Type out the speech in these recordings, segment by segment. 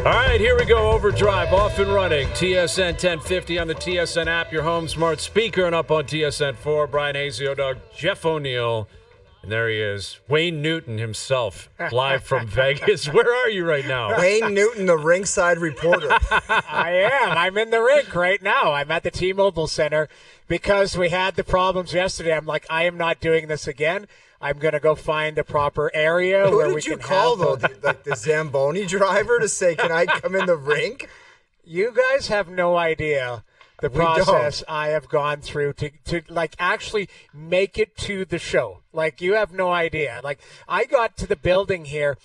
All right, here we go. Overdrive, off and running. TSN 1050 on the TSN app, your home smart speaker, and up on TSN 4. Bryan Hayes, the O-Dog, Jeff O'Neill. And there he is, Wayne Newton himself, live from Vegas. Where are you right now? Wayne Newton, the ringside reporter. I am. I'm in the rink right now. I'm at the T-Mobile Center because we had the problems yesterday. I'm like, I am not doing this again. I'm going to go find the proper area Who where did we you can call, have though? Like the Zamboni driver to say, can I come in the rink? You guys have no idea the process I have gone through to like actually make it to the show. Like, you have no idea. Like, I got to the building here.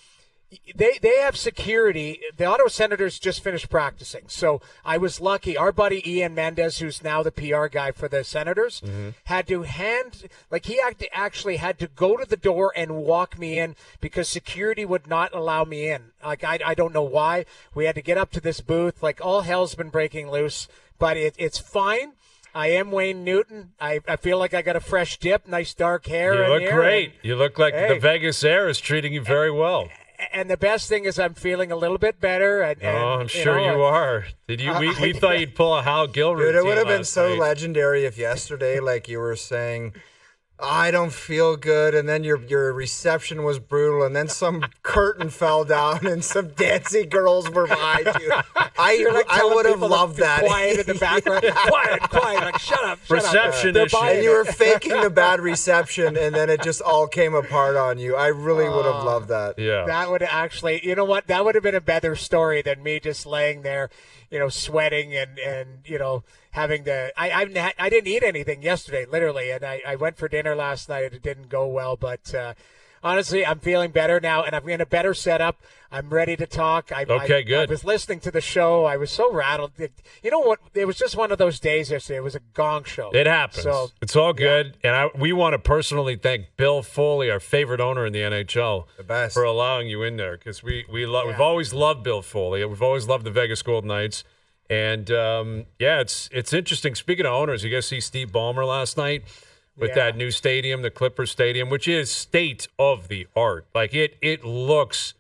They have security. The Ottawa Senators just finished practicing. So I was lucky. Our buddy Ian Mendez, who's now the PR guy for the Senators, had to actually had to go to the door and walk me in because security would not allow me in. Like, I don't know why. We had to get up to this booth. Like, all hell's been breaking loose, but it's fine. I am Wayne Newton. I feel like I got a fresh dip, nice dark hair. You look great. And, you look like the Vegas air is treating you very well. And the best thing is I'm feeling a little bit better. And I'm sure you are. Did you? We thought you'd pull a Hal Gilbert. Dude, it would have been so night. legendary if yesterday, like you were saying, I don't feel good, and then your reception was brutal, and then some curtain fell down, and some dancing girls were behind you. I would have loved that. Quiet in the background. quiet. Like, shut up. Reception issue. And you were faking the bad reception, and then it just all came apart on you. I really would have loved that. Yeah. That would actually, you know what? That would have been a better story than me just laying there, sweating and having the. I didn't eat anything yesterday, literally, and I went for dinner last night. It didn't go well, but honestly, I'm feeling better now, and I'm in a better setup. I'm ready to talk. Okay, good. I was listening to the show. I was so rattled. You know what? It was just one of those days yesterday. It was a gong show. It happens. So, it's all good. Yeah. And we want to personally thank Bill Foley, our favorite owner in the NHL, the best, for allowing you in there, because we've always loved Bill Foley. We've always loved the Vegas Golden Knights. And, it's interesting. Speaking of owners, you guys see Steve Ballmer last night with that new stadium, the Clippers Stadium, which is state of the art. Like, it looks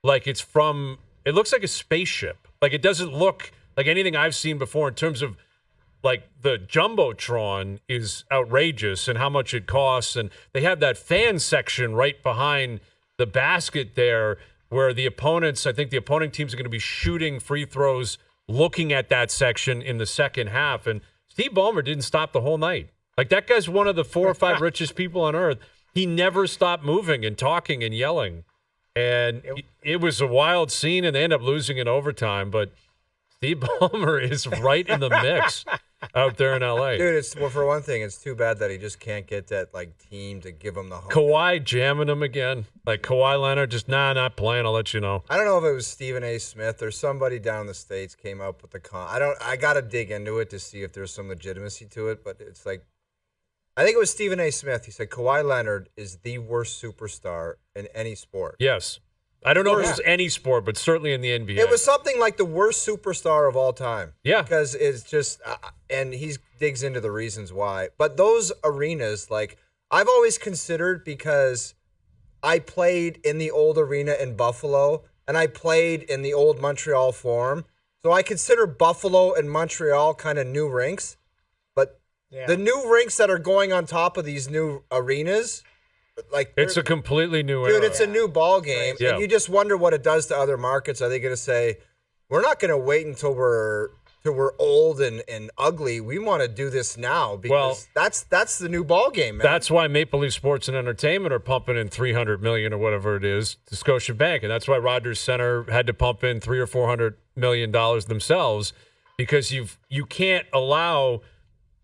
like it looks like a spaceship. Like, it doesn't look like anything I've seen before in terms of, like, the Jumbotron is outrageous and how much it costs. And they have that fan section right behind the basket there where I think the opponent teams are going to be shooting free throws looking at that section in the second half. And Steve Ballmer didn't stop the whole night. Like, that guy's one of the 4 or 5 richest people on earth. He never stopped moving and talking and yelling. And it was a wild scene, and they end up losing in overtime. But Steve Ballmer is right in the mix out there in L.A. Dude, for one thing, it's too bad that he just can't get that team to give him the home. Kawhi jamming him again. Like, Kawhi Leonard just, not playing, I'll let you know. I don't know if it was Stephen A. Smith or somebody down in the States came up with the I got to dig into it to see if there's some legitimacy to it, but it's like, I think it was Stephen A. Smith. He said Kawhi Leonard is the worst superstar in any sport. Yes. I don't know if it was any sport, but certainly in the NBA. It was something like the worst superstar of all time. Yeah. Because it's just, and he digs into the reasons why. But those arenas, like, I've always considered, because I played in the old arena in Buffalo, and I played in the old Montreal Forum. So I consider Buffalo and Montreal kind of new rinks. But the new rinks that are going on top of these new arenas, like, it's a completely new era. Dude, it's a new ball game. Yeah. And you just wonder what it does to other markets. Are they going to say, we're not going to wait until we're old and ugly? We want to do this now, because that's the new ball game, man. That's why Maple Leaf Sports and Entertainment are pumping in $300 million or whatever it is to Scotiabank, and that's why Rogers Center had to pump in $300 or $400 million themselves, because you can't allow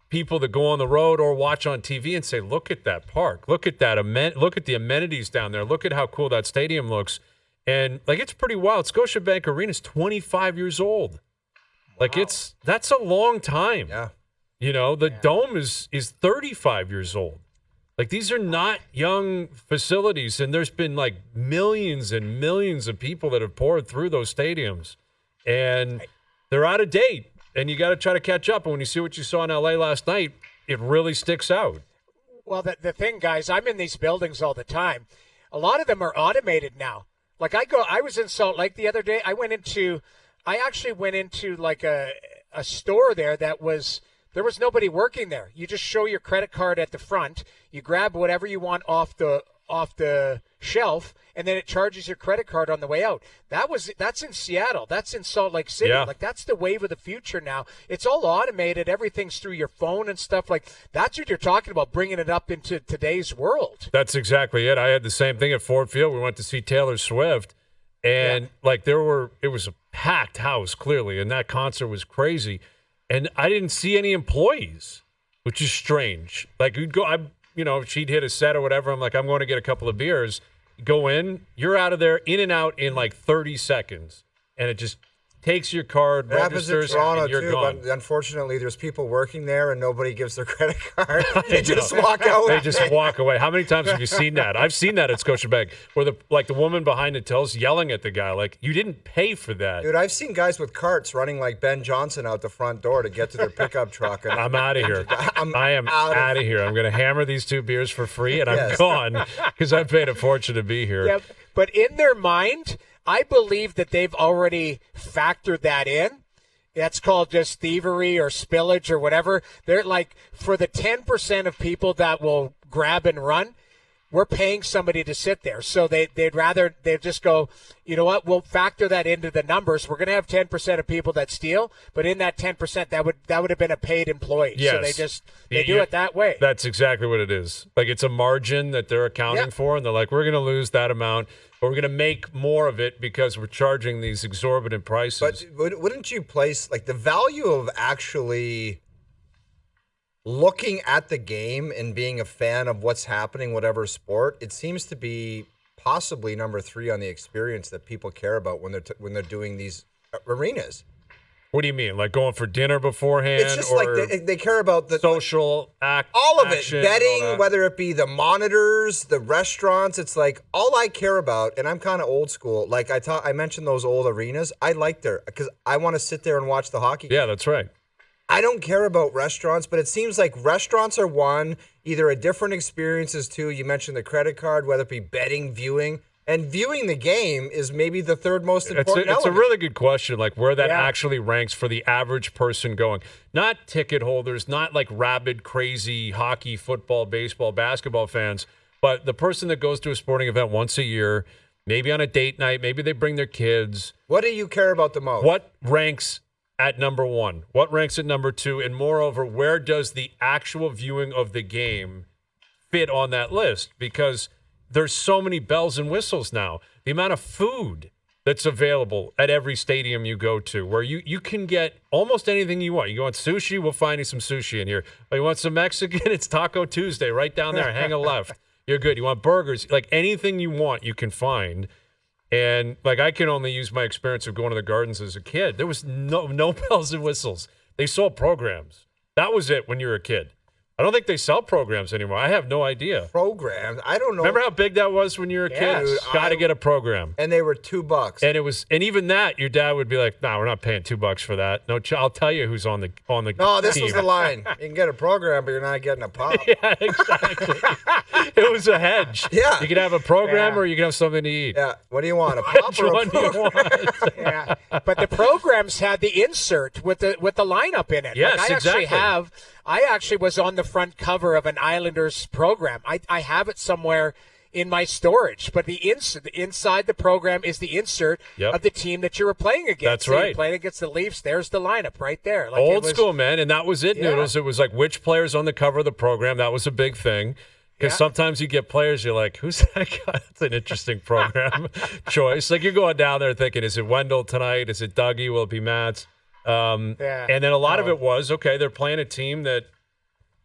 people that go on the road or watch on TV and say, look at that park, look at that look at the amenities down there, look at how cool that stadium looks. And, like, it's pretty wild. Scotiabank Arena is 25 years old. Like, that's a long time. Yeah. The Dome is 35 years old. Like, these are not young facilities, and there's been, like, millions and millions of people that have poured through those stadiums, and they're out of date. And you got to try to catch up. And when you see what you saw in L.A. last night, it really sticks out. Well, the thing, guys, I'm in these buildings all the time. A lot of them are automated now. Like, I was in Salt Lake the other day. I went into I actually went into like a store there there was nobody working there. You just show your credit card at the front. You grab whatever you want off the shelf, and then it charges your credit card on the way out. That's in Seattle. That's in Salt Lake City. Yeah. Like, that's the wave of the future now. It's all automated. Everything's through your phone and stuff. Like, that's what you're talking about, bringing it up into today's world. That's exactly it. I had the same thing at Ford Field. We went to see Taylor Swift, and it was a packed house, clearly, and that concert was crazy. And I didn't see any employees, which is strange. Like, you'd go, she'd hit a set or whatever. I'm like, I'm going to get a couple of beers. Go in, you're out of there, in and out in like 30 seconds. And it just takes your card, It happens in registers, Toronto and you're too, gone. but unfortunately, there's people working there and nobody gives their credit card. They just walk out. They just walk away. How many times have you seen that? I've seen that at Scotiabank, where the woman behind the till's yelling at the guy, like, you didn't pay for that. Dude, I've seen guys with carts running like Ben Johnson out the front door to get to their pickup truck. And I'm out of here. I am out of here. I'm going to hammer these 2 beers for free, and I'm gone because I paid a fortune to be here. Yeah, but in their mind, I believe that they've already factored that in. That's called just thievery or spillage or whatever. They're like, for the 10% of people that will grab and run, we're paying somebody to sit there. So they'd just go, you know what, we'll factor that into the numbers. We're going to have 10% of people that steal, but in that 10%, that would have been a paid employee. Yes. So they do it that way. That's exactly what it is. Like, it's a margin that they're accounting for, and they're like, we're going to lose that amount, but we're going to make more of it because we're charging these exorbitant prices. But wouldn't you place, like, the value of actually looking at the game and being a fan of what's happening, whatever sport, it seems to be possibly number 3 on the experience that people care about when they're doing these arenas. What do you mean? Like going for dinner beforehand? It's just or like they care about the social all of action, it, betting, whether it be the monitors, the restaurants. It's like all I care about, and I'm kind of old school. Like I mentioned those old arenas. I like there because I want to sit there and watch the hockey game. Yeah, that's right. I don't care about restaurants, but it seems like restaurants are one, either a different experience is two. You mentioned the credit card, whether it be betting, viewing. And viewing the game is maybe the third most important It's a element. really good question, like where that actually ranks for the average person going. Not ticket holders, not like rabid, crazy hockey, football, baseball, basketball fans, but the person that goes to a sporting event once a year, maybe on a date night, maybe they bring their kids. What do you care about the most? What ranks at number 1? What ranks at number 2? And moreover, where does the actual viewing of the game fit on that list? Because there's so many bells and whistles now. The amount of food that's available at every stadium you go to, where you can get almost anything you want. You want sushi, we'll find you some sushi in here. Oh, you want some Mexican? It's Taco Tuesday right down there. Hang a left. You're good. You want burgers? Like anything you want, you can find. And like I can only use my experience of going to the Gardens as a kid. There was no bells and whistles. They sold programs. That was it when you were a kid. I don't think they sell programs anymore. I have no idea. Programs? I don't know. Remember how big that was when you were a kid? Got to get a program. And they were $2. And even that, your dad would be like, "No, we're not paying $2 for that." No, I'll tell you who's on the No, this team. was the line. You can get a program, but you're not getting a pop. Yeah, exactly. It was a hedge. Yeah. You could have a program or you could have something to eat. Yeah. What do you want? A pop Which or a one do you program? want? Yeah, but the programs had the insert with the lineup in it. Yes, like exactly. I actually was on the front cover of an Islanders program. I have it somewhere in my storage, but the inside the program is the insert of the team that you were playing against. That's so right. You're playing against the Leafs. There's the lineup right there. Like Old school, man, and that was it, Yeah. Noodles. It was like which players on the cover of the program. That was a big thing. Because sometimes you get players, you're like, who's that guy? That's an interesting program choice. Like you're going down there thinking, is it Wendell tonight? Is it Dougie? Will it be Mats? And then a lot of it was, okay, they're playing a team that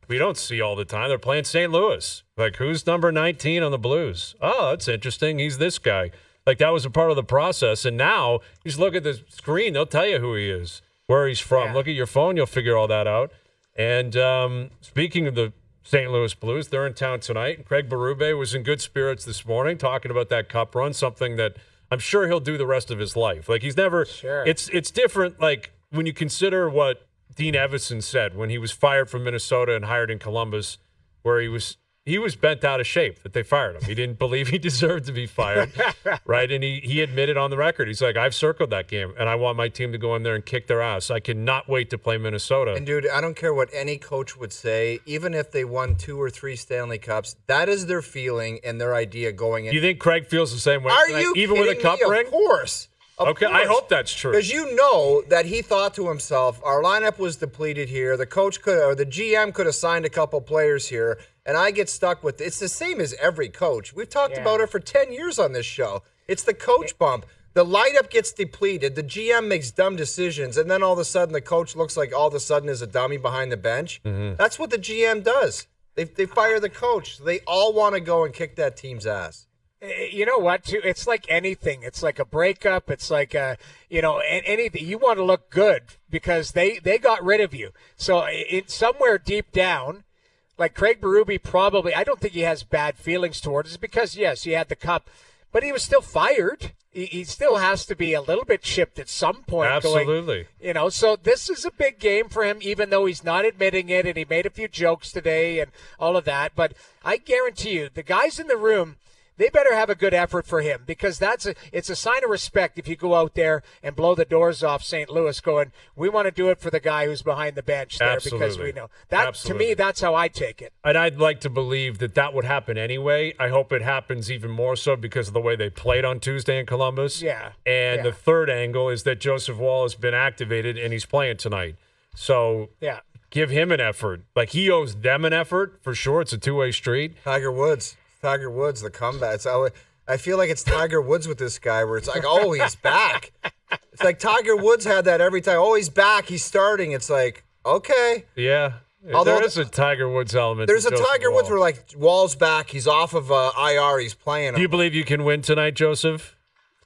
we don't see all the time. They're playing St. Louis. Like, who's number 19 on the Blues? Oh, that's interesting. He's this guy. Like, that was a part of the process. And now, you just look at the screen. They'll tell you who he is, where he's from. Yeah. Look at your phone. You'll figure all that out. And speaking of the St. Louis Blues, they're in town tonight. Craig Berube was in good spirits this morning talking about that cup run, something that I'm sure he'll do the rest of his life. Like, he's never – It's different, like, when you consider what Dean Evison said when he was fired from Minnesota and hired in Columbus, where he was he was bent out of shape that they fired him. He didn't believe he deserved to be fired, right? And he admitted on the record, he's like, I've circled that game, and I want my team to go in there and kick their ass. I cannot wait to play Minnesota. And, dude, I don't care what any coach would say, even if they won 2 or 3 Stanley Cups, that is their feeling and their idea going in. Do you think Craig feels the same way? Are you even kidding with a cup me? ring? Of course. Okay, I hope that's true. Because you know that he thought to himself, our lineup was depleted here. The coach or the GM could have signed a couple players here, and I get stuck with it's the same as every coach. We've talked about it for 10 years on this show. It's the coach bump. The lineup gets depleted. The GM makes dumb decisions, and then all of a sudden the coach looks like all of a sudden is a dummy behind the bench. Mm-hmm. That's what the GM does. They fire the coach. They all want to go and kick that team's ass. You know what, too? It's like anything. It's like a breakup. It's like, anything. You want to look good because they got rid of you. So it's somewhere deep down, like Craig Berube probably, I don't think he has bad feelings towards it because, yes, he had the cup, but he was still fired. He still has to be a little bit chipped at some point. Absolutely. So this is a big game for him, even though he's not admitting it, and he made a few jokes today and all of that. But I guarantee you, the guys in the room, they better have a good effort for him because it's a sign of respect if you go out there and blow the doors off St. Louis going, we want to do it for the guy who's behind the bench there because we know. That Absolutely. To me, that's how I take it. And I'd like to believe that would happen anyway. I hope it happens even more so because of the way they played on Tuesday in Columbus. Yeah. And the third angle is that Joseph Woll has been activated and he's playing tonight. So give him an effort. Like he owes them an effort for sure. It's a two-way street. Tiger Woods, the comeback. I feel like it's Tiger Woods with this guy where it's like, oh, he's back. It's like Tiger Woods had that every time. Oh, he's back. He's starting. It's like, okay. Yeah. Although there is a Tiger Woods element. There's a Joseph Tiger Woods where, like, Wall's back. He's off of IR. He's playing. Do you believe you can win tonight, Joseph?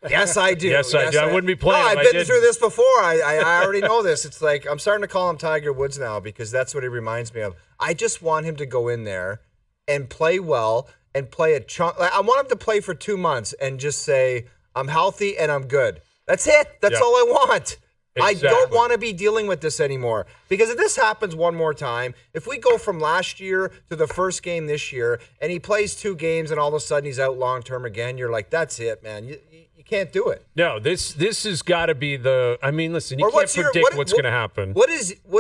Yes, I do. Yes, I do. I wouldn't be playing. No, I've been through this before. I already know this. It's like I'm starting to call him Tiger Woods now because that's what he reminds me of. I just want him to go in there and play well and play a chunk. I want him to play for 2 months and just say, I'm healthy and I'm good. That's it. That's all I want. Exactly. I don't want to be dealing with this anymore. Because if this happens one more time, if we go from last year to the first game this year, and he plays 2 games and all of a sudden he's out long-term again, you're like, that's it, man. You can't do it. No, this has got to be the – I mean, listen, you can't predict what's going to happen. What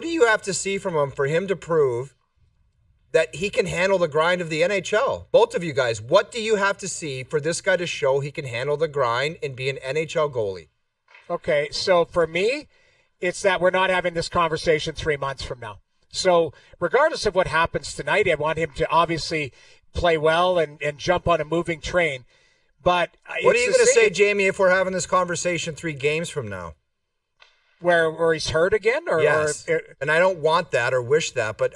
do you have to see from him for him to prove that he can handle the grind of the NHL? Both of you guys, what do you have to see for this guy to show he can handle the grind and be an NHL goalie? Okay, so for me, it's that we're not having this conversation 3 months from now. So regardless of what happens tonight, I want him to obviously play well and jump on a moving train. But what are you going to say, Jamie, if we're having this conversation 3 games from now? Where he's hurt again? Yes, and I don't want that or wish that, but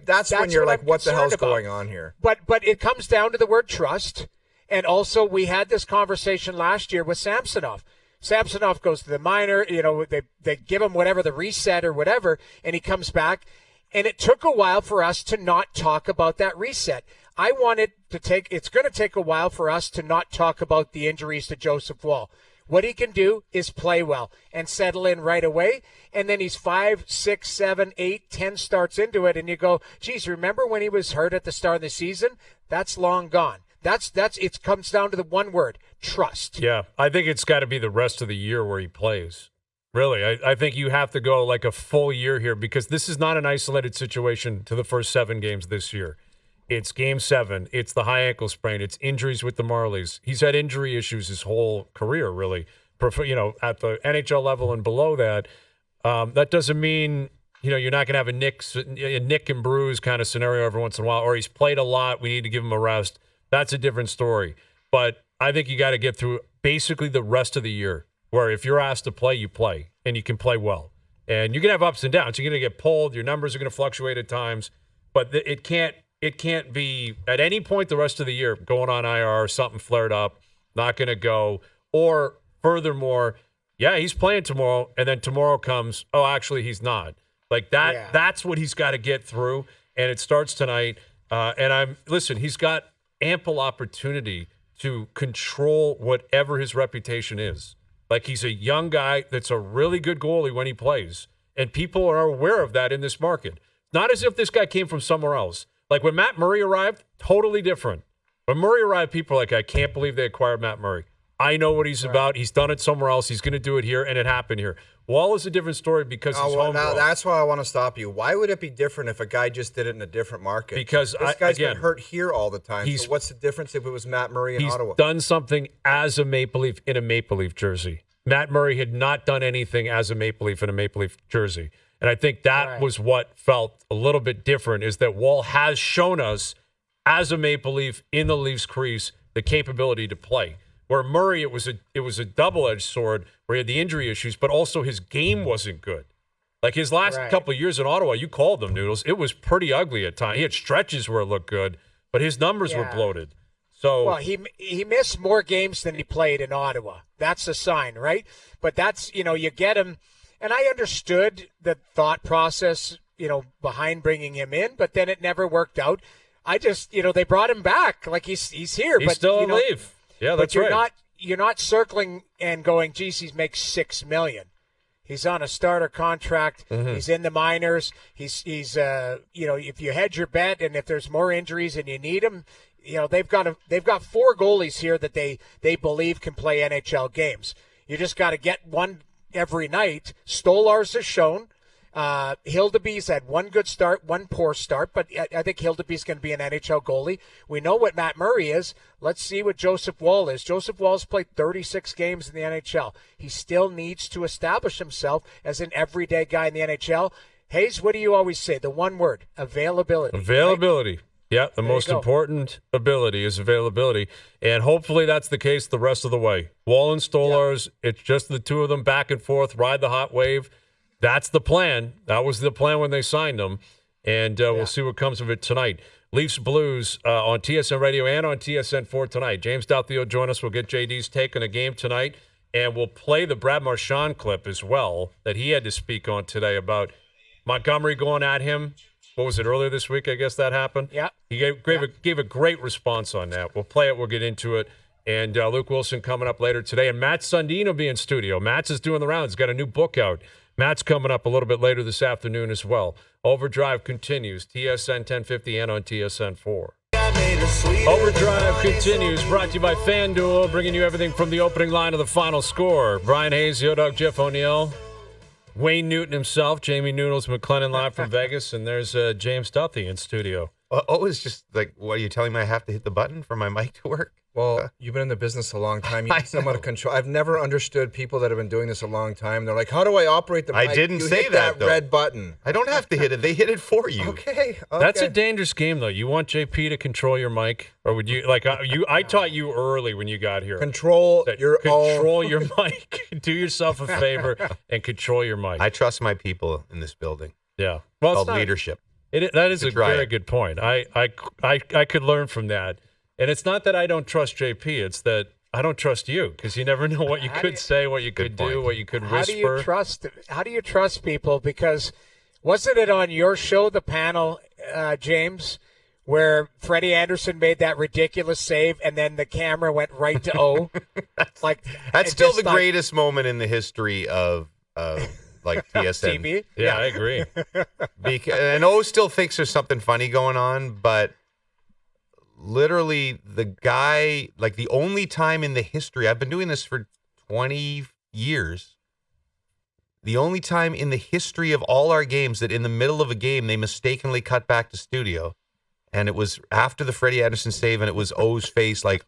that's when you're like, what the hell's going on here? But it comes down to the word trust. And also, we had this conversation last year with Samsonov. Samsonov goes to the minor, they give him whatever, the reset or whatever, and he comes back. And it took a while for us to not talk about that reset. It's going to take a while for us to not talk about the injuries to Joseph Woll. What he can do is play well and settle in right away. And then he's 5, 6, 7, 8, 10 starts into it. And you go, geez, remember when he was hurt at the start of the season? That's long gone. It comes down to the one word, trust. Yeah, I think it's got to be the rest of the year where he plays. Really, I think you have to go like a full year here because this is not an isolated situation to the first 7 games this year. It's game 7. It's the high ankle sprain. It's injuries with the Marlies. He's had injury issues his whole career, really. At the NHL level and below that. That doesn't mean you're not going to have a nick and bruise kind of scenario every once in a while, or he's played a lot. We need to give him a rest. That's a different story. But I think you got to get through basically the rest of the year where if you're asked to play, you play, and you can play well. And you're going to have ups and downs. You're going to get pulled. Your numbers are going to fluctuate at times. But it can't be at any point the rest of the year going on IR, something flared up, not going to go. Or furthermore, yeah, he's playing tomorrow, and then tomorrow comes, oh, actually he's not. Like that. Yeah. That's what he's got to get through, and it starts tonight. He's got ample opportunity to control whatever his reputation is. Like he's a young guy that's a really good goalie when he plays, and people are aware of that in this market. Not as if this guy came from somewhere else. Like when Matt Murray arrived, totally different. When Murray arrived, people were like, I can't believe they acquired Matt Murray. I know what he's about. He's done it somewhere else. He's going to do it here, and it happened here. Wall is a different story because he's homegrown. Now that's why I want to stop you. Why would it be different if a guy just did it in a different market? Because this guy's been hurt here all the time. So what's the difference if it was Matt Murray in Ottawa? He's done something as a Maple Leaf in a Maple Leaf jersey. Matt Murray had not done anything as a Maple Leaf in a Maple Leaf jersey. And I think that was what felt a little bit different, is that Woll has shown us as a Maple Leaf in the Leafs crease the capability to play. Where Murray, it was a double-edged sword where he had the injury issues, but also his game wasn't good. Like his last couple of years in Ottawa, you called them, Noodles. It was pretty ugly at times. He had stretches where it looked good, but his numbers were bloated. So well, he missed more games than he played in Ottawa. That's a sign, right? But that's, you get him, and I understood the thought process, behind bringing him in, but then it never worked out. I just, they brought him back, like he's here, he's but still a Leaf. Yeah, that's right. You're not circling and going, geez, he makes $6 million. He's on a starter contract. Mm-hmm. He's in the minors. He's if you hedge your bet and if there's more injuries and you need him, they've got 4 goalies here that they believe can play NHL games. You just got to get one every night. Stolarz has shown. Hildeby's had one good start, one poor start, but I think Hildeby's going to be an NHL goalie. We know what Matt Murray is. Let's see what Joseph Woll is. Joseph Woll's played 36 games in the NHL. He still needs to establish himself as an everyday guy in the NHL. Hayes, what do you always say? The one word, availability. Availability. Right? Yeah, the most important ability is availability, and hopefully that's the case the rest of the way. Woll and Stolarz, it's just the two of them back and forth, ride the hot wave. That's the plan. That was the plan when they signed him, and we'll see what comes of it tonight. Leafs Blues on TSN Radio and on TSN 4 tonight. James Duthie will join us. We'll get JD's take on the game tonight, and we'll play the Brad Marchand clip as well that he had to speak on today about Montgomery going at him. What was it, earlier this week, I guess that happened? Yeah. He gave a great response on that. We'll play it. We'll get into it. And Luke Wilson coming up later today. And Matt Sundin will be in studio. Matt's is doing the rounds. He's got a new book out. Matt's coming up a little bit later this afternoon as well. Overdrive continues. TSN 1050 and on TSN 4. Overdrive continues. Brought to you by FanDuel, bringing you everything from the opening line to the final score. Bryan Hayes, Yo-Dog, Jeff O'Neill, Wayne Newton himself, Jamie Noodles McLennan live from Vegas, and there's James Duthie in studio. It's just like, what, are you telling me I have to hit the button for my mic to work? Well, you've been in the business a long time. You need somewhat of control. I've never understood people that have been doing this a long time. They're like, how do I operate the mic? I didn't you say hit that, though. Red button. I don't have to hit it. They hit it for you. Okay. That's a dangerous game, though. You want JP to control your mic? Or would you, like, I taught you early when you got here. Control your mic. Do yourself a favor and control your mic. I trust my people in this building. Yeah. Well, it's called leadership. That is a very good point. I could learn from that. And it's not that I don't trust JP. It's that I don't trust you because you never know what you could say, what you could do, what you could whisper. How do you trust people? Because wasn't it on your show, the panel, James, where Freddie Anderson made that ridiculous save and then the camera went right to O? That's still the greatest moment in the history of like TSN. TV? Yeah, I agree. And O still thinks there's something funny going on, but literally the guy, like the only time in the history, I've been doing this for 20 years, the only time in the history of all our games that in the middle of a game they mistakenly cut back to studio, and it was after the Freddie Anderson save, and it was O's face like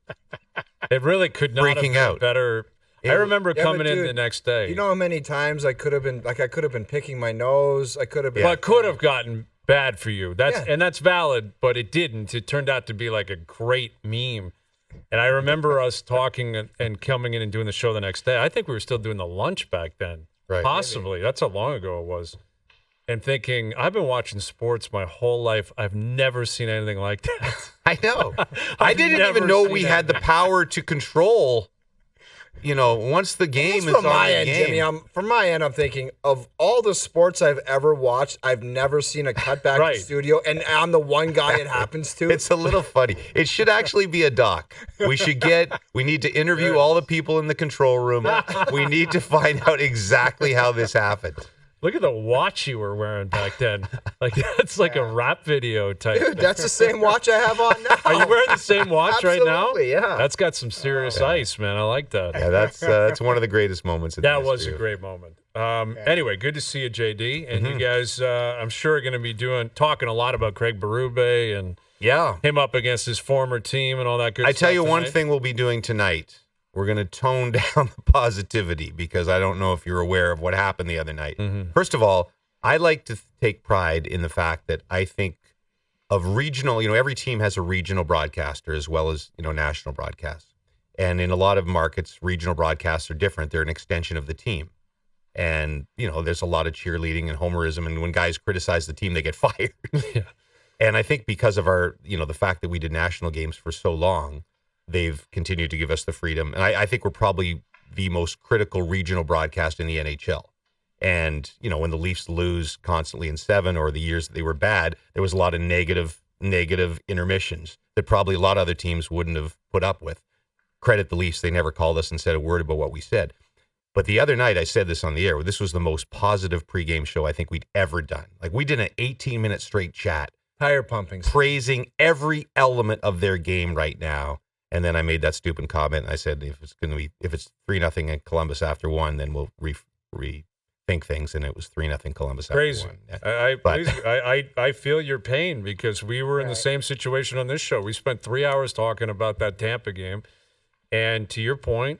it really could not freaking have out. Been better. I remember coming in the next day. You know how many times I could have been picking my nose. I could have been. Well, it could have gotten bad for you. That's valid, but it didn't. It turned out to be like a great meme. And I remember us talking and coming in and doing the show the next day. I think we were still doing the lunch back then. Right. Possibly. That's how long ago it was. And thinking, I've been watching sports my whole life. I've never seen anything like that. I know. I didn't even know we had the power to control. Once the game is on the game. Jimmy, from my end, I'm thinking of all the sports I've ever watched, I've never seen a cutback to studio, and I'm the one guy it happens to. It's a little funny. It should actually be a doc. We need to interview all the people in the control room. We need to find out exactly how this happened. Look at the watch you were wearing back then. Like that's like a rap video type. Dude, that's the same watch I have on now. Are you wearing the same watch right now? Absolutely, yeah. That's got some serious ice, man. I like that. Yeah, that's one of the greatest moments. That was a great moment. Anyway, good to see you, JD. And you guys, I'm sure, are going to be talking a lot about Craig Berube and him up against his former team and all that good stuff. I tell you tonight. one thing we'll be doing tonight. We're going to tone down the positivity because I don't know if you're aware of what happened the other night. First of all, I like to take pride in the fact that I think of regional, every team has a regional broadcaster as well as, national broadcasts. And in a lot of markets, regional broadcasts are different. They're an extension of the team. And, there's a lot of cheerleading and homerism. And when guys criticize the team, they get fired. And I think because of our, the fact that we did national games for so long, they've continued to give us the freedom. And I think we're probably the most critical regional broadcast in the NHL. And, when the Leafs lose constantly in 7 or the years that they were bad, there was a lot of negative intermissions that probably a lot of other teams wouldn't have put up with. Credit the Leafs. They never called us and said a word about what we said. But the other night, I said this on the air, this was the most positive pregame show I think we'd ever done. Like, we did an 18-minute straight chat. Tire pumping. Praising every element of their game right now. And then I made that stupid comment. I said, if it's 3-0 in Columbus after 1, then we'll rethink things. And it was 3-0 Columbus Crazy. after 1. Yeah. I feel your pain because we were in the same situation on this show. We spent 3 hours talking about that Tampa game. And to your point,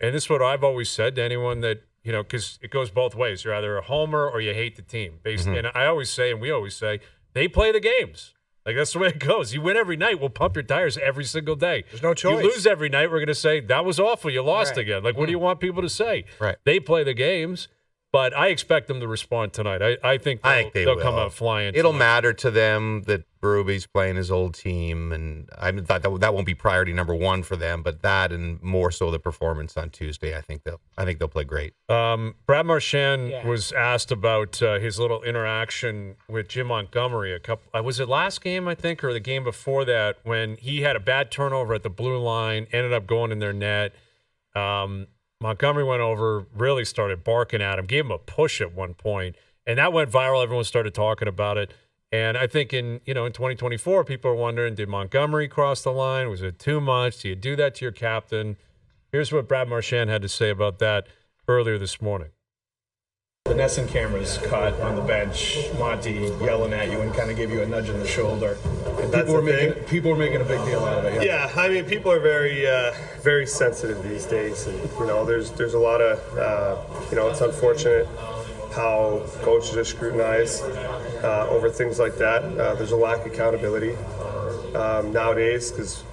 and this is what I've always said to anyone that, because it goes both ways. You're either a homer or you hate the team. And I always say, and we always say, they play the games. Like, that's the way it goes. You win every night, we'll pump your tires every single day. There's no choice. You lose every night, we're going to say, that was awful, you lost again. Like, what do you want people to say? Right. They play the games, but I expect them to respond tonight. I think they'll come out flying. It'll matter to them that Berube's playing his old team, and I thought that won't be priority number 1 for them, but that and more so the performance on Tuesday, I think they'll play great. Brad Marchand was asked about his little interaction with Jim Montgomery was it last game, I think, or the game before that, when he had a bad turnover at the blue line, ended up going in their net. Montgomery went over, really started barking at him, gave him a push at one point, and that went viral. Everyone started talking about it. And I think in 2024, people are wondering, did Montgomery cross the line? Was it too much? Do you do that to your captain? Here's what Brad Marchand had to say about that earlier this morning. The NESN cameras caught on the bench Monty yelling at you and kind of give you a nudge on the shoulder. And people were making a big deal out of it. Yeah, I mean, people are very sensitive these days, and there's a lot of it's unfortunate how coaches are scrutinized over things like that. There's a lack of accountability nowadays because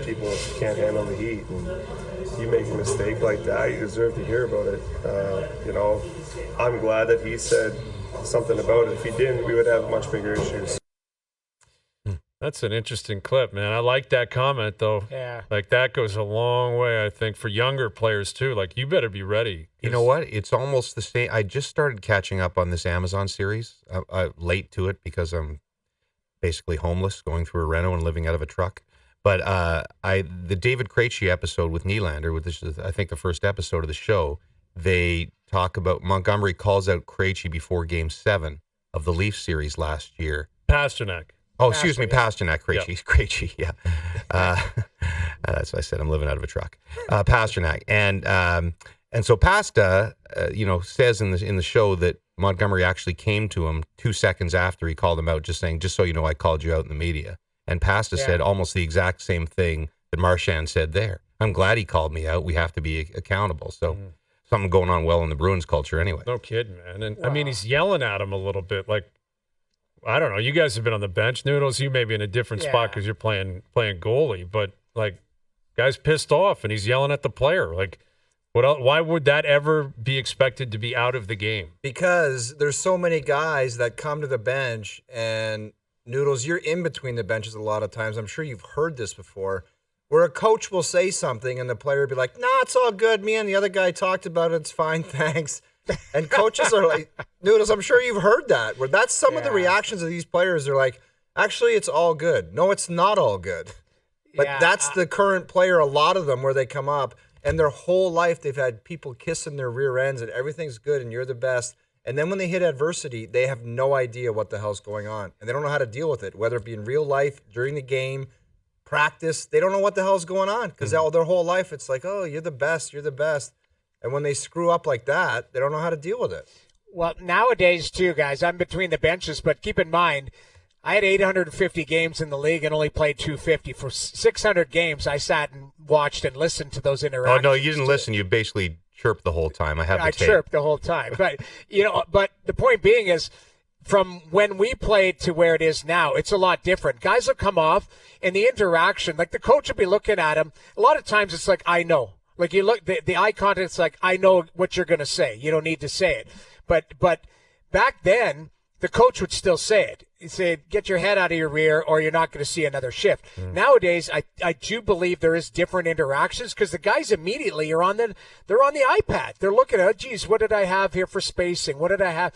people can't handle the heat, and you make a mistake like that, you deserve to hear about it. I'm glad that he said something about it. If he didn't, we would have much bigger issues. That's an interesting clip, man. I like that comment, though. Yeah. Like, that goes a long way, I think, for younger players, too. Like, you better be ready. You know what? It's almost the same. I just started catching up on this Amazon series. I'm late to it because I'm basically homeless, going through a reno and living out of a truck. But the David Krejci episode with Nylander, which is, I think, the first episode of the show, they talk about Montgomery calls out Krejci before Game 7 of the Leafs series last year. Pasternak. Oh, excuse me, Pasternak, Krejci. Yep. Krejci, yeah. That's what I said. I'm living out of a truck. Pasternak. And so Pasta, says in the show that Montgomery actually came to him 2 seconds after he called him out, just saying, just so you know, I called you out in the media. And Pasta said almost the exact same thing that Marchand said there. I'm glad he called me out. We have to be accountable. So something going on well in the Bruins culture anyway. No kidding, man. And I mean, he's yelling at him a little bit. Like, I don't know. You guys have been on the bench. Noodles, you may be in a different spot because you're playing goalie. But, like, guy's pissed off, and he's yelling at the player. Like, what else, why would that ever be expected to be out of the game? Because there's so many guys that come to the bench, and Noodles, you're in between the benches a lot of times. I'm sure you've heard this before, where a coach will say something, and the player will be like, nah, it's all good. Me and the other guy talked about it. It's fine, thanks. And coaches are like, Noodles, I'm sure you've heard that, where that's some of the reactions of these players. They're like, actually, it's all good. No, it's not all good. But that's the current player, a lot of them, where they come up, and their whole life they've had people kissing their rear ends, and everything's good, and you're the best. And then when they hit adversity, they have no idea what the hell's going on. And they don't know how to deal with it, whether it be in real life, during the game, practice. They don't know what the hell's going on because their whole life it's like, oh, you're the best, you're the best. And when they screw up like that, they don't know how to deal with it. Well, nowadays, too, guys, I'm between the benches, but keep in mind, I had 850 games in the league and only played 250. For 600 games, I sat and watched and listened to those interactions. Oh, no, you didn't listen. You basically chirped the whole time. I tape. Chirped the whole time. But, but the point being is, from when we played to where it is now, it's a lot different. Guys will come off, and the interaction, like the coach will be looking at him. A lot of times it's like, I know. Like you look, the eye contact's like, I know what you're going to say. You don't need to say it. But back then, the coach would still say it. He'd say, get your head out of your rear or you're not going to see another shift. Nowadays, I do believe there is different interactions because the guys immediately they're on the iPad. They're looking at, geez, what did I have here for spacing? What did I have?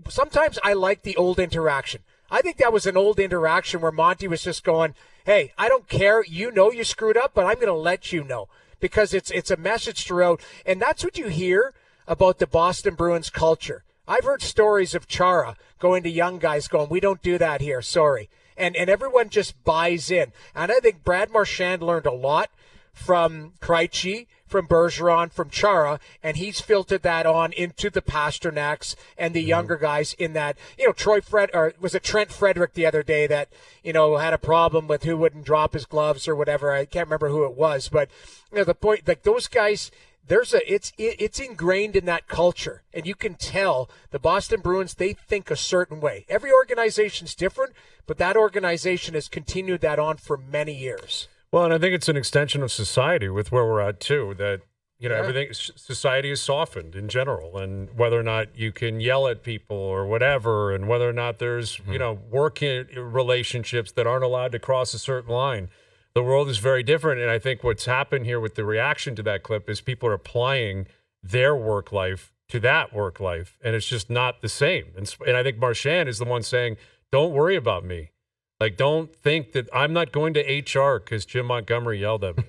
Sometimes I like the old interaction. I think that was an old interaction where Monty was just going, hey, I don't care. You know you screwed up, but I'm going to let you know because it's a message throughout. And that's what you hear about the Boston Bruins culture. I've heard stories of Chara going to young guys going, we don't do that here, sorry. And everyone just buys in. And I think Brad Marchand learned a lot from Krejci, from Bergeron, from Chara, and he's filtered that on into the Pasternaks and the younger guys in that, was it Trent Frederick the other day that, had a problem with who wouldn't drop his gloves or whatever. I can't remember who it was, but the point, like those guys, it's ingrained in that culture, and you can tell the Boston Bruins, they think a certain way. Every organization's different, but that organization has continued that on for many years. Well, and I think it's an extension of society with where we're at too, that everything, society is softened in general, and whether or not you can yell at people or whatever, and whether or not there's work relationships that aren't allowed to cross a certain line. The world is very different, and I think what's happened here with the reaction to that clip is people are applying their work life to that work life, and it's just not the same. And I think Marchand is the one saying, don't worry about me. Like, don't think that I'm not going to HR because Jim Montgomery yelled at me.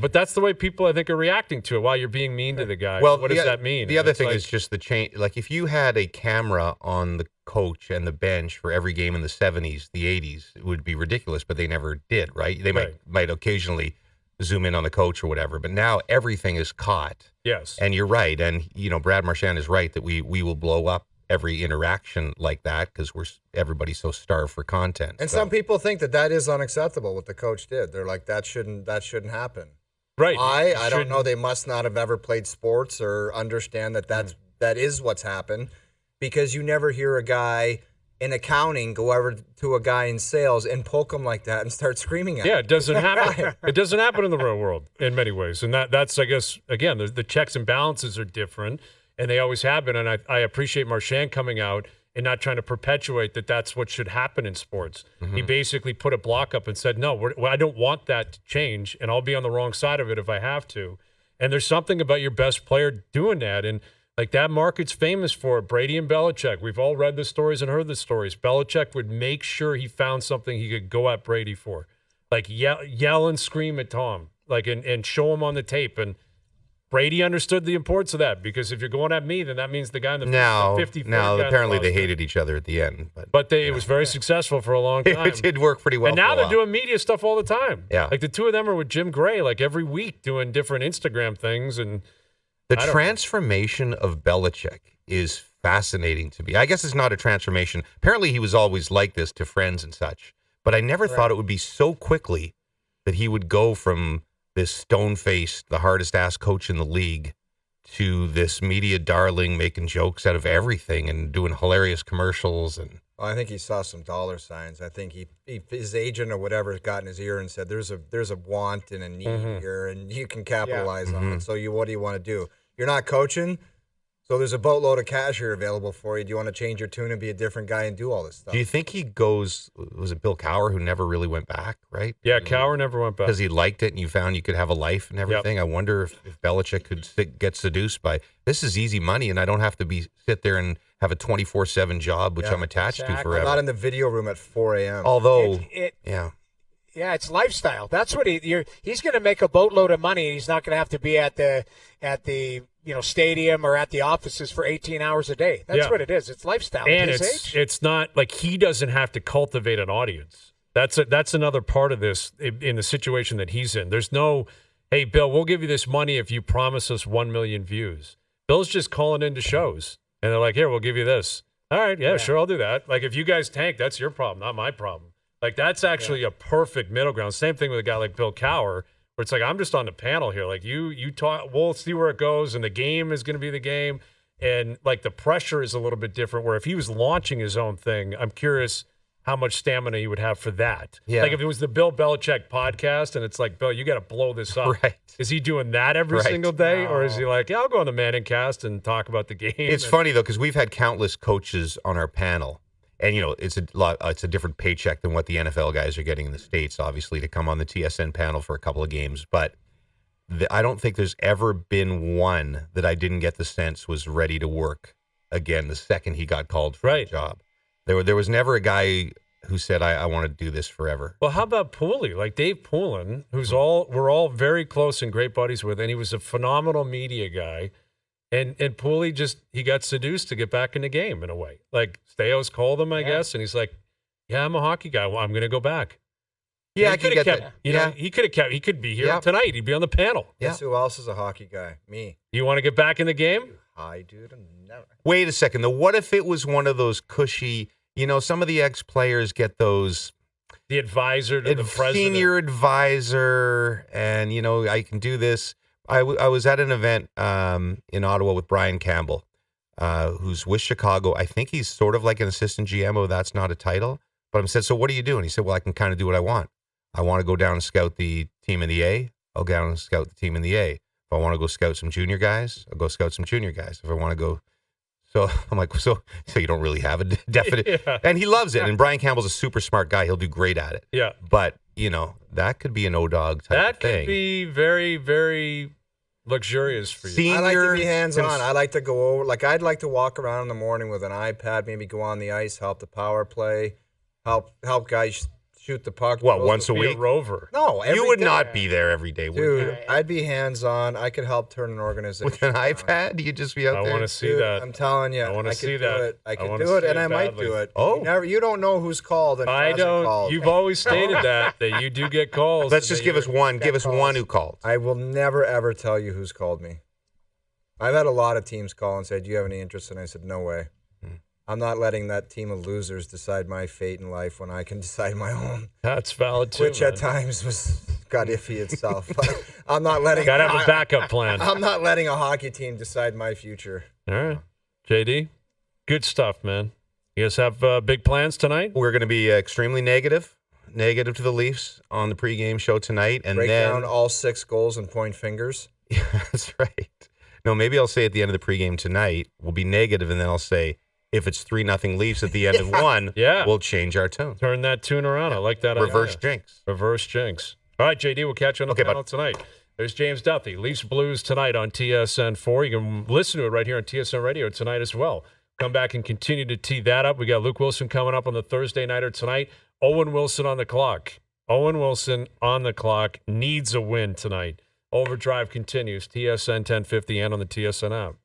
But that's the way people, I think, are reacting to it. While you're being mean to the guy. Well, what does that mean? The other thing is just the change. Like, if you had a camera on the coach and the bench for every game in the 70s, the 80s, it would be ridiculous, but they never did, right? They might occasionally zoom in on the coach or whatever, but now everything is caught. Yes. And you're right. And, Brad Marchand is right that we will blow up every interaction like that because everybody's so starved for content. And some people think that is unacceptable what the coach did. They're like, that shouldn't happen. Right. I don't know. They must not have ever played sports or understand that is what's happened, because you never hear a guy in accounting go over to a guy in sales and poke him like that and start screaming at him. Yeah, it doesn't happen. It doesn't happen in the real world in many ways. And that's, I guess, again, the checks and balances are different. And they always have been, and I appreciate Marchand coming out and not trying to perpetuate that that's what should happen in sports. He basically put a block up and said, no, I don't want that to change, and I'll be on the wrong side of it if I have to. And there's something about your best player doing that, and like that market's famous for it. Brady and Belichick, we've all read the stories and heard the stories. Belichick would make sure he found something he could go at Brady for, like yell and scream at Tom, like and show him on the tape. And Brady understood the importance of that, because if you're going at me, then that means the guy in the 50-foot. Now, apparently they hated each other at the end. But it was very successful for a long time. It did work pretty well. And now they're doing media stuff all the time. Yeah. Like the two of them are with Jim Gray, like every week doing different Instagram things. And the transformation of Belichick is fascinating to me. I guess it's not a transformation. Apparently he was always like this to friends and such. But I never thought it would be so quickly that he would go from this stone-faced, the hardest-ass coach in the league, to this media darling making jokes out of everything and doing hilarious commercials. And I think he saw some dollar signs. I think his agent or whatever got in his ear and said, "There's a want and a need here, and you can capitalize on it. So what do you want to do? You're not coaching, so there's a boatload of cash here available for you. Do you want to change your tune and be a different guy and do all this stuff?" Do you think he goes? Was it Bill Cowher who never really went back? Right? Yeah, Cowher never went back because he liked it, and you found you could have a life and everything. Yep. I wonder if Belichick could get seduced by this is easy money, and I don't have to sit there and have a 24/7 job, which I'm attached to forever. I'm not in the video room at 4 a.m. Although, yeah, it's lifestyle. That's what he's going to make a boatload of money. He's not going to have to be at the stadium or at the offices for 18 hours a day. That's what it is. It's lifestyle. And at his age. it's not like he doesn't have to cultivate an audience. That's another part of this in the situation that he's in. There's no, hey, Bill, we'll give you this money if you promise us 1 million views. Bill's just calling into shows, and they're like, here, we'll give you this. All right, yeah, sure, I'll do that. Like, if you guys tank, that's your problem, not my problem. Like, that's actually a perfect middle ground. Same thing with a guy like Bill Cowher, where it's like, I'm just on the panel here. Like, you talk, we'll see where it goes, and the game is going to be the game. And, like, the pressure is a little bit different, where if he was launching his own thing, I'm curious how much stamina he would have for that. Yeah. Like, if it was the Bill Belichick podcast, and it's like, Bill, you got to blow this up. Right. Is he doing that every single day? Or is he like, yeah, I'll go on the Manning cast and talk about the game? It's funny, though, because we've had countless coaches on our panel. And, it's a different paycheck than what the NFL guys are getting in the States, obviously, to come on the TSN panel for a couple of games. But I don't think there's ever been one that I didn't get the sense was ready to work again the second he got called for the job. There was never a guy who said, I want to do this forever. Well, how about Pooley? Like Dave Poulin, we're all very close and great buddies with, and he was a phenomenal media guy. And Pooley he got seduced to get back in the game in a way. Like Steos called him, I guess, and he's like, yeah, I'm a hockey guy. Well, I'm going to go back. Yeah, he could have kept. He could have kept. He could be here tonight. He'd be on the panel. Guess who else is a hockey guy? Me. You want to get back in the game? Hi, dude. I'm never. Wait a second, though. What if it was one of those cushy, some of the ex-players get those... The advisor to the president. Senior advisor, and, I can do this. I was at an event in Ottawa with Brian Campbell, who's with Chicago. I think he's sort of like an assistant GM, oh, that's not a title. But I said, so what do you do? And he said, well, I can kind of do what I want. I want to go down and scout the team in the A. I'll go down and scout the team in the A. If I want to go scout some junior guys, I'll go scout some junior guys. If I want to go... So I'm like, so you don't really have a definite... Yeah. And he loves it. And Brian Campbell's a super smart guy. He'll do great at it. Yeah. But, that could be an O-Dog type of thing. That could be very, very luxurious for you. I like to be hands-on. I like to go over... Like, I'd like to walk around in the morning with an iPad, maybe go on the ice, help the power play, help guys shoot the puck. What, once a Be week? a rover. No, every You would day. not be there every day, would you? Dude, I'd be hands-on. I could help turn an organization. With an around. iPad? You'd just be out I there? want to see Dude, that. I'm telling you. I want to see could that. Do it. I could wanna do it, see and I might badly. do it. Oh. You don't know who's called and who I hasn't don't. called. You've always stated that you do get calls. Let's and just that give us you're- one. Give us one who called. I will never, ever tell you who's called me. I've had a lot of teams call and say, do you have any interest? And I said, no way. I'm not letting that team of losers decide my fate in life when I can decide my own. That's valid too. Which at times got iffy itself. But I'm not letting... Got to have a backup plan. I'm not letting a hockey team decide my future. All right. JD, good stuff, man. You guys have big plans tonight? We're going to be extremely negative to the Leafs on the pregame show tonight. And Break then down all 6 goals and point fingers. Yeah, that's right. No, maybe I'll say at the end of the pregame tonight, we'll be negative, and then I'll say, if it's 3-0 Leafs at the end of one, we'll change our tone. Turn that tune around. I like that Reverse idea. jinx. Reverse jinx. All right, JD, we'll catch you on the panel tonight. There's James Duthie. Leafs Blues tonight on TSN 4. You can listen to it right here on TSN Radio tonight as well. Come back and continue to tee that up. We got Luke Wilson coming up on the Thursday nighter tonight. Owen Wilson on the clock. Owen Wilson on the clock needs a win tonight. Overdrive continues. TSN 1050 and on the TSN app.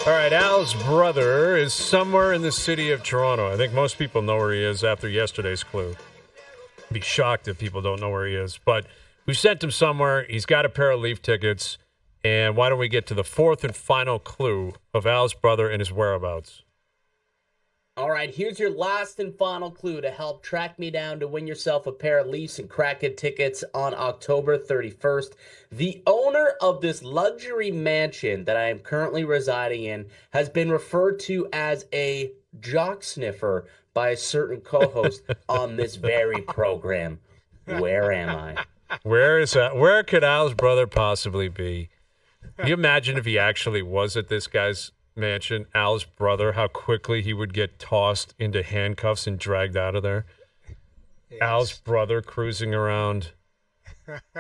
All right, Al's brother is somewhere in the city of Toronto. I think most people know where he is after yesterday's clue. I'd be shocked if people don't know where he is. But we sent him somewhere. He's got a pair of Leaf tickets. And why don't we get to the fourth and final clue of Al's brother and his whereabouts? All right, here's your last and final clue to help track me down to win yourself a pair of Leafs and Kraken tickets on October 31st. The owner of this luxury mansion that I am currently residing in has been referred to as a jock sniffer by a certain co-host on this very program. Where am I? Where is that? Where could Al's brother possibly be? Can you imagine if he actually was at this guy's mansion, Al's brother, how quickly he would get tossed into handcuffs and dragged out of there? Yes. Al's brother cruising around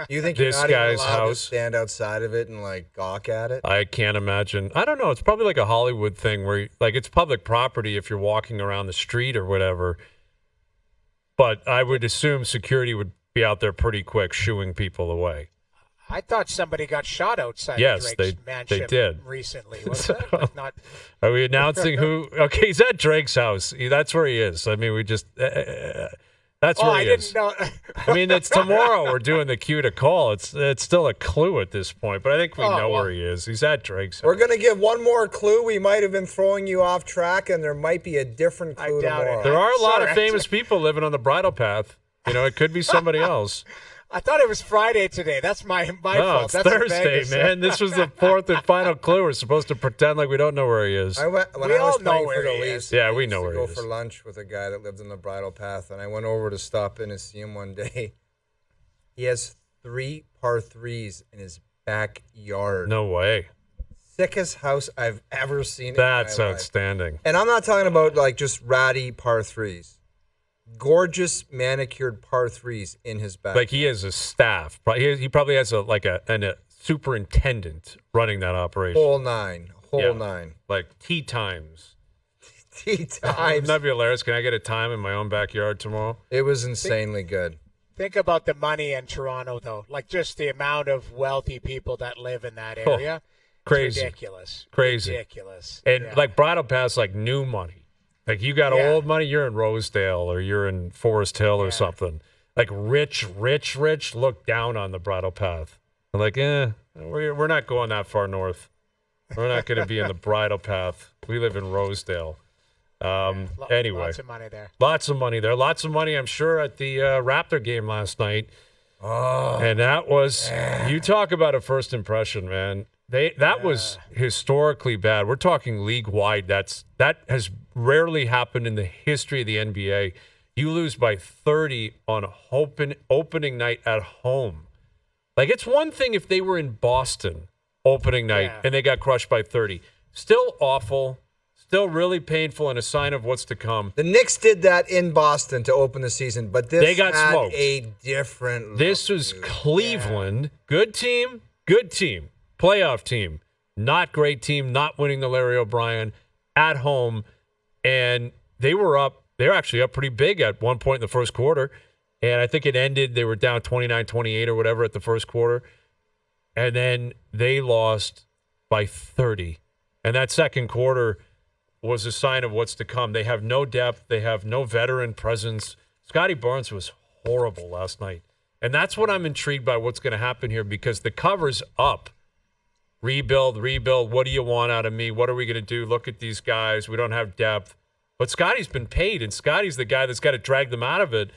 You think this you're not guy's even allowed house. to stand outside of it and like gawk at it? I can't imagine. I don't know. It's probably like a Hollywood thing where like it's public property if you're walking around the street or whatever. But I would assume security would be out there pretty quick shooing people away. I thought somebody got shot outside Yes, Drake's mansion they did. recently. Wasn't it? Like not... Are we announcing who? Okay, he's at Drake's house. That's where he is. I mean, we just that's where he is. Didn't know. I mean, it's tomorrow. We're doing the cue to call. It's still a clue at this point, but I think we know where he is. He's at Drake's house. We're going to give one more clue. We might have been throwing you off track, and there might be a different clue tomorrow. There are a lot of famous people living on the bridle path. You know, it could be somebody else. I thought it was Friday today. That's my fault. It's That's Thursday, man. This was the fourth and final clue. We're supposed to pretend like we don't know where he is. We all know where he is. Yeah, we know where he is. I go for lunch with a guy that lived in the bridle path, and I went over to stop in and see him one day. He has 3 par 3s in his backyard. No way. Sickest house I've ever seen. That's in my life. outstanding. And I'm not talking about like just ratty par 3s. Gorgeous manicured par 3s in his back. Like he has a staff. He probably has a superintendent running that operation. Whole nine. Like tee times. Tee times. Wouldn't that be hilarious? Can I get a time in my own backyard tomorrow? It was insanely good. Think about the money in Toronto, though. Like just the amount of wealthy people that live in that area. Crazy. It's ridiculous. Crazy. Ridiculous. And like Bridle Pass, like new money. Like you got old money, you're in Rosedale or you're in Forest Hill or something. Like rich, look down on the Bridle Path. They're like, we're not going that far north. We're not going to be in the Bridle Path. We live in Rosedale. Anyway. Lots of money there. Lots of money there. Lots of money, I'm sure, at the Raptor game last night. Oh. And that was, you talk about a first impression, man. That was historically bad. We're talking league-wide. That has rarely happened in the history of the NBA. You lose by 30 on opening night at home. Like, it's one thing if they were in Boston opening night and they got crushed by 30. Still awful. Still really painful and a sign of what's to come. The Knicks did that in Boston to open the season, but they got had smoked. A different look, This was Cleveland. Good team. Playoff team. Not great team. Not winning the Larry O'Brien at home. And they were up. They were actually up pretty big at one point in the first quarter. And I think it ended, they were down 29-28 or whatever at the first quarter. And then they lost by 30. And that second quarter was a sign of what's to come. They have no depth. They have no veteran presence. Scotty Barnes was horrible last night. And that's what I'm intrigued by what's going to happen here because the cover's up. Rebuild. What do you want out of me? What are we going to do? Look at these guys. We don't have depth. But Scotty's been paid, and Scotty's the guy that's got to drag them out of it.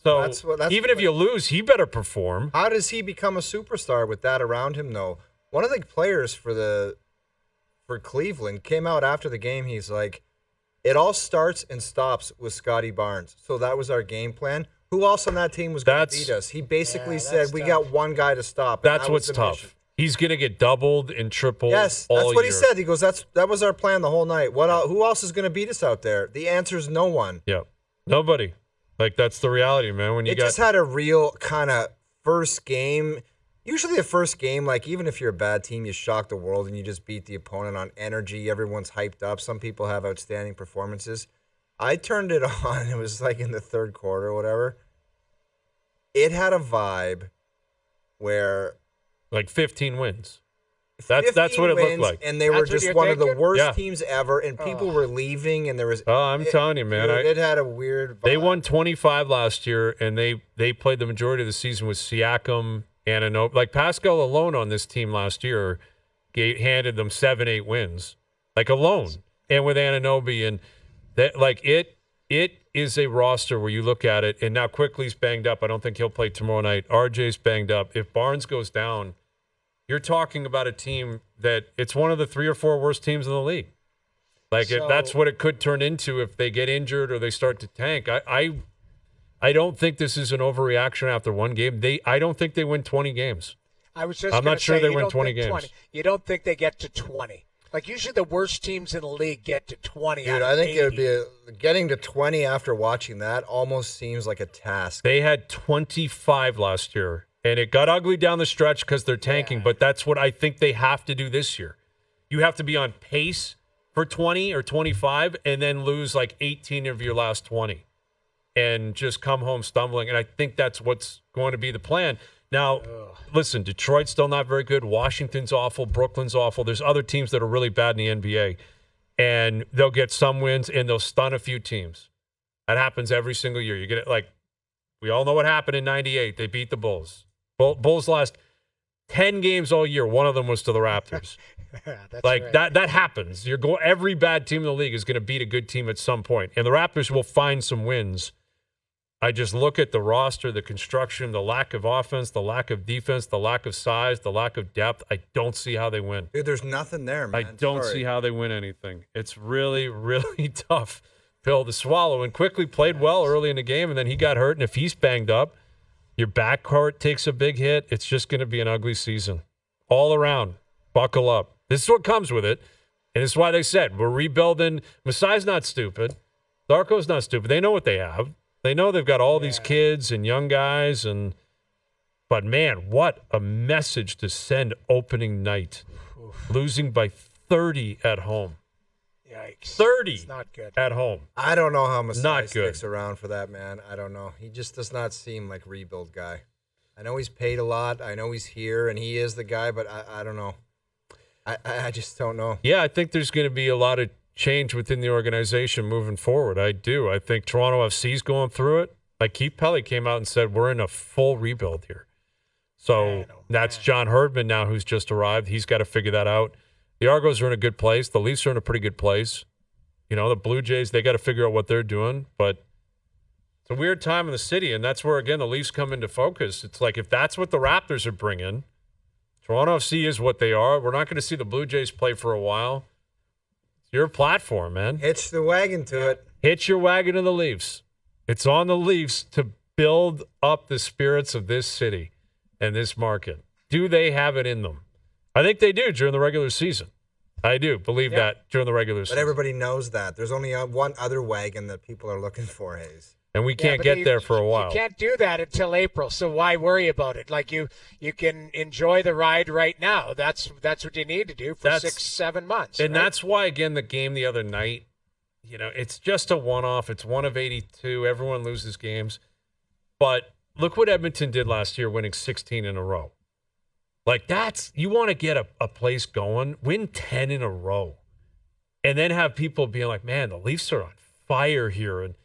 So even if you lose, he better perform. How does he become a superstar with that around him, though? One of the players for Cleveland came out after the game. He's like, it all starts and stops with Scotty Barnes. So that was our game plan. Who else on that team was going to beat us? He basically said, we got one guy to stop. That's what's tough. Mission. He's going to get doubled and tripled. Yes, all that's what year. he said. He goes, that was our plan the whole night. Who else is going to beat us out there? The answer is no one. Yeah, nobody. Like, that's the reality, man. When you just had a real kind of first game. Usually a first game, like even if you're a bad team, you shock the world and you just beat the opponent on energy. Everyone's hyped up. Some people have outstanding performances. I turned it on. It was like in the third quarter or whatever. It had a vibe where... Like 15 wins. That's what it looked like. And they were just one of the worst teams ever, and people were leaving, and there was... I'm telling you, man. It had a weird vibe. They won 25 last year, and they played the majority of the season with Siakam, Anunoby. Like, Pascal alone on this team last year handed them 7-8 wins. Like, alone. And with Anunoby. And that, like, it is a roster where you look at it, and now Quickly's banged up. I don't think he'll play tomorrow night. RJ's banged up. If Barnes goes down, you're talking about a team that it's one of the 3 or 4 worst teams in the league. Like, that's what it could turn into if they get injured or they start to tank. I don't think this is an overreaction after one game. I don't think they win 20 games. I'm not sure they win 20 games. You don't think they get to 20? Like, usually the worst teams in the league get to 20. Dude, I think it would be getting to 20 after watching that almost seems like a task. They had 25 last year, and it got ugly down the stretch because they're tanking, but that's what I think they have to do this year. You have to be on pace for 20 or 25 and then lose like 18 of your last 20 and just come home stumbling, and I think that's what's going to be the plan. Now, listen, Detroit's still not very good. Washington's awful. Brooklyn's awful. There's other teams that are really bad in the NBA, and they'll get some wins, and they'll stun a few teams. That happens every single year. You get it, like, we all know what happened in 98. They beat the Bulls. Bulls lost 10 games all year. One of them was to the Raptors. That's like right. that happens. Every bad team in the league is going to beat a good team at some point, and the Raptors will find some wins. I just look at the roster, the construction, the lack of offense, the lack of defense, the lack of size, the lack of depth. I don't see how they win. Dude, there's nothing there, man. I don't see how they win anything. It's really, really tough pill to swallow. And Quickly played well early in the game, and then he got hurt. And if he's banged up, your backcourt takes a big hit. It's just going to be an ugly season all around. Buckle up. This is what comes with it. And this is why they said we're rebuilding. Masai's not stupid. Darko's not stupid. They know what they have. They know they've got all these kids and young guys. But, man, what a message to send opening night. Losing by 30 at home. Yikes. 30 It's not good. at home. I don't know how Masai Not good. sticks around for that, man. I don't know. He just does not seem like a rebuild guy. I know he's paid a lot. I know he's here, and he is the guy, but I don't know. I just don't know. Yeah, I think there's going to be a lot of change within the organization moving forward. I do. I think Toronto FC's going through it. Like Keith Pelly came out and said, we're in a full rebuild here. So that's John Herdman now who's just arrived. He's got to figure that out. The Argos are in a good place. The Leafs are in a pretty good place. You know, the Blue Jays, they got to figure out what they're doing. But it's a weird time in the city, and that's where, again, the Leafs come into focus. It's like if that's what the Raptors are bringing, Toronto FC is what they are. We're not going to see the Blue Jays play for a while. It's your platform, man. Hitch the wagon to it. Hitch your wagon to the Leafs. It's on the Leafs to build up the spirits of this city and this market. Do they have it in them? I think they do during the regular season. I do believe that during the regular season. But everybody knows that. There's only one other wagon that people are looking for, Hayes. And we can't get there for a while. You can't do that until April, so why worry about it? Like you can enjoy the ride right now. That's what you need to do for 6-7 months. And right? that's why, again, the game the other night, you know, it's just a one-off. It's one of 82. Everyone loses games. But look what Edmonton did last year, winning 16 in a row. Like you want to get a place going, win 10 in a row, and then have people being like, man, the Leafs are on fire here. And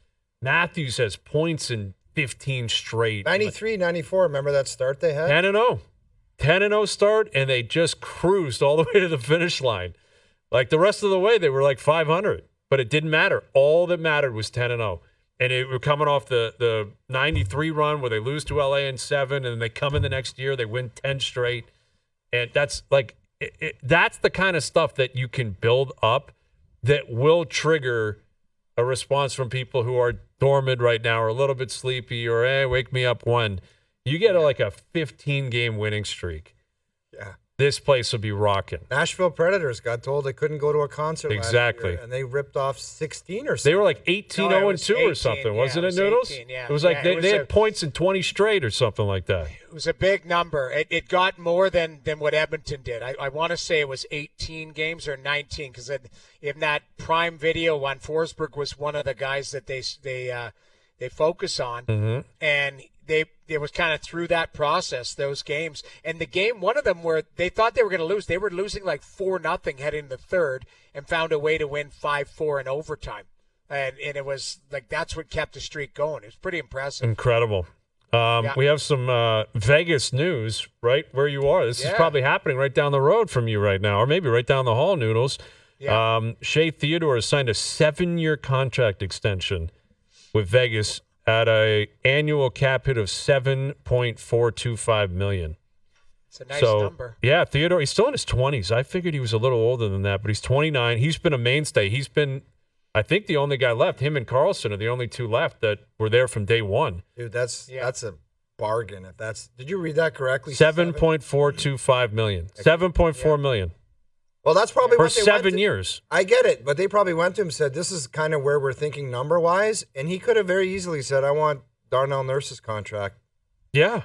Matthews has points in 15 straight. 93, 94, remember that start they had? 10-0. 10-0 start, and they just cruised all the way to the finish line. Like the rest of the way, they were like 500, but it didn't matter. All that mattered was 10-0. And they were coming off the 93 run where they lose to LA in 7, and they come in the next year, they win 10 straight. And that's like that's the kind of stuff that you can build up that will trigger a response from people who are dormant right now or a little bit sleepy or, hey, wake me up when. You get like a 15-game winning streak. Yeah. This place will be rocking. Nashville Predators got told they couldn't go to a concert last year, and they ripped off 16 or something. They were like 18-0-2 or something, wasn't it, Noodles? 18, yeah. It was like they had points in 20 straight or something like that. It was a big number. It got more than what Edmonton did. I want to say it was 18 games or 19 because in that Prime Video one, Forsberg was one of the guys that they focus on, and they was kind of through that process, those games. And the game, one of them where they thought they were going to lose, they were losing like 4-0 heading to the third and found a way to win 5-4 in overtime. And it was like that's what kept the streak going. It was pretty impressive. Incredible. We have some Vegas news right where you are. This is probably happening right down the road from you right now, or maybe right down the hall, Noodles. Yeah. Shay Theodore has signed a 7-year contract extension with Vegas at an annual cap hit of $7.425 million. It's a nice number. Yeah, Theodore, he's still in his 20s. I figured he was a little older than that, but he's 29. He's been a mainstay. He's been, I think, the only guy left. Him and Carlson are the only two left that were there from day one. Dude, that's a bargain. Did you read that correctly? $7.425 million. $7.4 million. Well, that's probably for what they 7 years. I get it, but they probably went to him and said, this is kind of where we're thinking number-wise, and he could have very easily said, I want Darnell Nurse's contract. Yeah,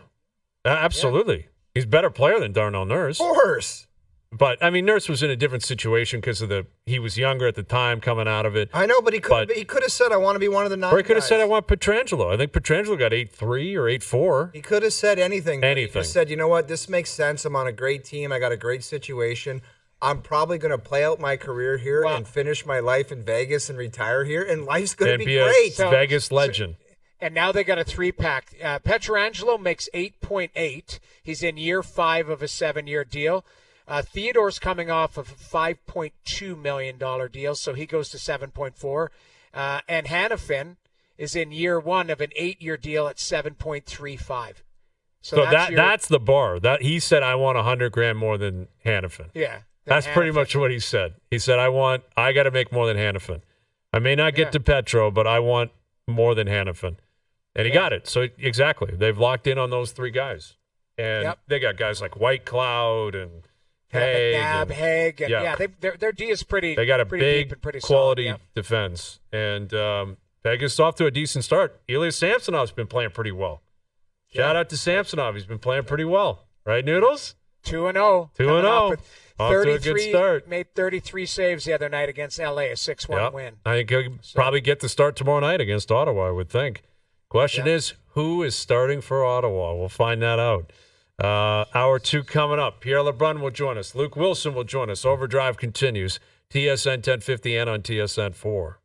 absolutely. Yeah. He's a better player than Darnell Nurse. Of course. But I mean, Nurse was in a different situation because he was younger at the time, coming out of it. I know, but he could have said, "I want to be one of the 9 Or he could have guys." said, "I want Pietrangelo." I think Pietrangelo got 8-3 or 8-4. He could have said anything. Anything. He just said, "You know what? This makes sense. I'm on a great team. I got a great situation. I'm probably going to play out my career here and finish my life in Vegas and retire here, and life's going to be great." A Vegas legend. And now they got a 3-pack. Pietrangelo makes 8.8. He's in year 5 of a 7-year deal. Theodore's coming off of a $5.2 million deal, so he goes to 7.4. And Hanifin is in year 1 of an 8-year deal at 7.35. So that's the bar. That he said, "I want $100,000 more than Hanifin." Yeah. That's pretty much what he said. He said, I got to make more than Hanifin. I may not get to Petro, but I want more than Hanifin. And he got it. So exactly. They've locked in on those 3 guys. And they got guys like White Cloud and Haig. Haig. And their D is pretty They got a pretty big deep and pretty quality solid. defense. And Vegas off to a decent start. Ilya Samsonov's been playing pretty well. Shout out to Samsonov. He's been playing pretty well. Right, Noodles? 2-0. 2-0. Off to a good start. Made 33 saves the other night against LA, a 6-1 win. I think he'll probably get the start tomorrow night against Ottawa, I would think. Question is, who is starting for Ottawa? We'll find that out. Hour 2 coming up. Pierre LeBrun will join us. Luke Wilson will join us. Overdrive continues. TSN 1050 and on TSN 4.